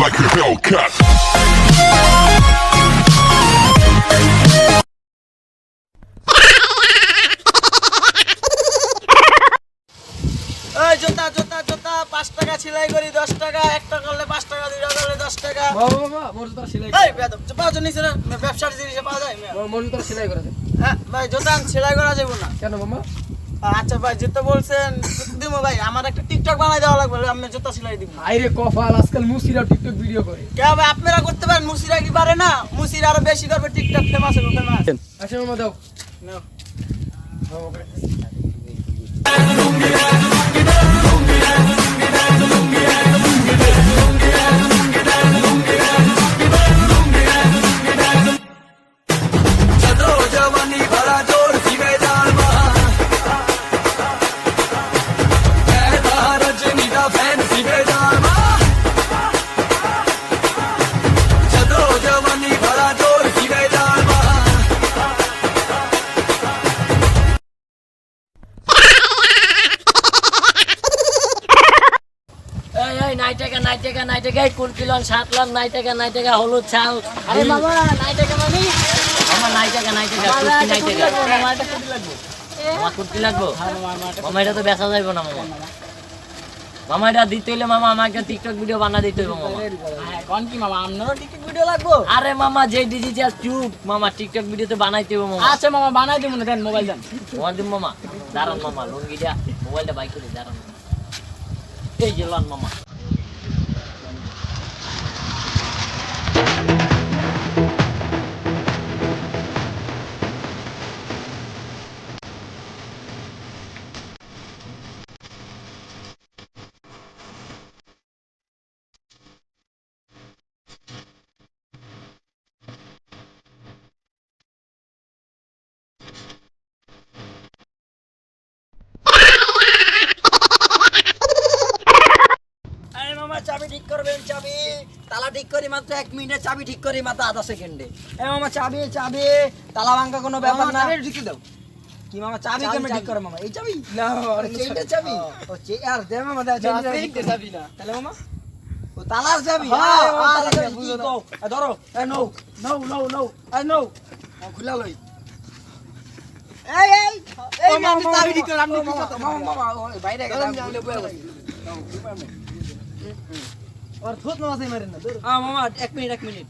like a Hellcat. এই জুতা জুতা জুতা 5 টাকা সেলাই করি 10 টাকা, একটা করলে 5 টাকা, দুইটা করলে 10 টাকা। বাবা বাবা মোর জুতা সেলাই এই বেদব পাওয়া নিছে না, ব্যবসার জিনিসে পাওয়া যায়। মোর জুতা সেলাই করে দেন। হ্যাঁ ভাই, জুতা সেলাই করা যাবে না কেন মামা? আচ্ছা ভাই, যেটা বলছেন দিমু ভাই, আমার একটা টিকটক বানাই দেওয়া লাগবে, আমি জুতা সেলাই দিব। আইরে কপাল, আজকাল মুসিরা টিকটক ভিডিও করে। কে ভাই, আপনারা করতে পারেন, মুসিরা কি পারে না? মুসিরা আরো বেশি করবে, টিকটক ফেমাস হবে, ফেমাস। আচ্ছা মামা দাও। নাও। নাই টাকা কুলকিলন 7 লাখ, নাই টাকা হলুদ চাল। আরে মামা নাই টাকা মানে মামা নাই টাকা কুলকি নাই টাকা মামা এটা কত লাগবে? মামা কুলকি লাগবো। মামা এটা তো বেচা যাইবো না মামা। মামা এটা দিতে হইলে মামা আমাকে টিকটক ভিডিও বানা দিতে হইব মামা। হ্যাঁ কোন কি মামা, আপনারও টিকটক ভিডিও লাগবে? আরে মামা যে ডিজিটাল চুপ মামা টিকটক ভিডিওতে বানাইতে হইব মামা। আচ্ছা মামা বানাই দিব না, দেন মোবাইল দেন। মোবাইল দিম মামা, দাঁড়ান মামা, লুঙ্গিটা মোবাইলটা বাই করে দাঁড়ান মামা। এই যে লন মামা। আরে মামা চাবি ঠিক করবেন, চাবি তালা ঠিক করি মাত্র 1 মিনিটে, চাবি ঠিক করি মাত্র আধা সেকেন্ডে। এই মামা চাবি চাবি তালা ভাঙা কোনো ব্যাপার না। চাবি ঠিক দাও। কি মামা চাবি কেমনে ঠিক করে মামা? এই চাবি না, আরে এইটা চাবি। ও আর দে মামা, দাও চাবি না তাহলে মামা ও তালার চাবি। হ্যাঁ তালার চাবি বুঝো দাও। ধরো এ নো নো নো নো এ নো খুলা লই। এই এই এই আমি চাবি ঠিক করে, আপনি কি কথা মামা? মামা ওই বাইরে গেলাম, খুলে বইয়া গেছি। আর থুত না মাসে মারেন না। হ্যাঁ মামা 1 মিনিট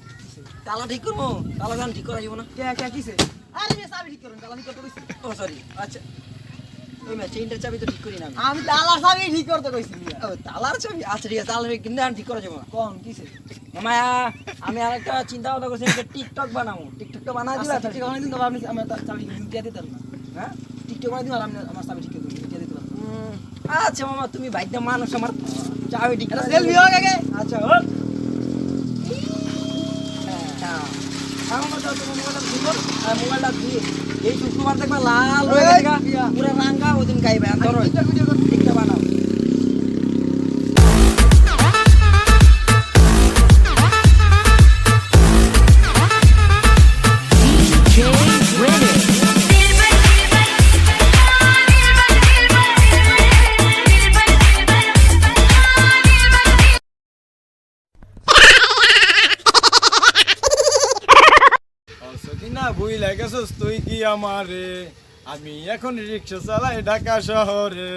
তালা ঠিক করবো, তালা গান ঠিক করা যাবো না। কে কে কিসে? আরে রে চাবি ঠিক করুন, তালা ঠিক করতে কইছি। ও সরি, আচ্ছা ওই মে চেইনটার চাবি তো ঠিক করি না আমি তালার চাবি ঠিক করতে কইছি। ও তালার চাবি, আচ্ছা ঠিক আছে, তালা কিন্তু ঠিক করা যাবো না। কোন কিসে? মামা আমি আরেকটা চিন্তা ভাবনা করছি, যে টিকটক বানাবো। টিকটকটা বানাই দিলা, টিকটক বানাই দিন, তবে আপনি আমি চাবি দিয়ে দিতেন না। হ্যাঁ টিকটক বানাই দিন, আর আমি আমার চাবি ঠিক করে দিয়ে দিতে পারবো। আচ্ছা মামা তুমি ভাইটা মানুষ, আমার চাবি ঠিক করে সেলফি হোক আগে। আচ্ছা হোক। হ্যাঁ মামা দাও তোমার মোবাইলটা দিও, আর মোবাইলটা দিয়ে এই শুক্রবার দেখবা লাল হয়ে গেছে, পুরো রাঙ্গা ওদিন গাইবে। ধরো টিকটক বানাও। না বুই লাগেছস তুই কি আমারে, আমি এখন রিক্সা চালাই ঢাকা শহরে।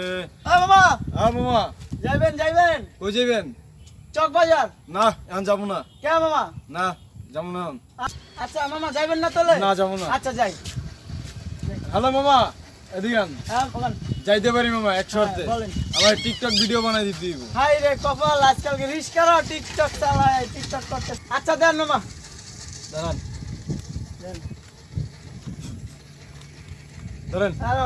মামা মামা যাইবেন যাইবেন কই যাবেন? চক বাজার। না এখন যাবো না। কে মামা? না যাবো না। আচ্ছা মামা যাইবেন না তোলে? না যাবো না। আচ্ছা যাই। হ্যালো মামা এদিকে আন। হ্যাঁ বলেন। যাইতে পারি মামা এক শর্তে, বলেন। আমার টিকটক ভিডিও বানাই দিতে দিব। হাই রে কপাল, আজকালকে রিস্কারা টিকটক চালায়, টিকটক করতে। আচ্ছা দেন মামা। দাঁড়ান দেন। ধরেন। আরে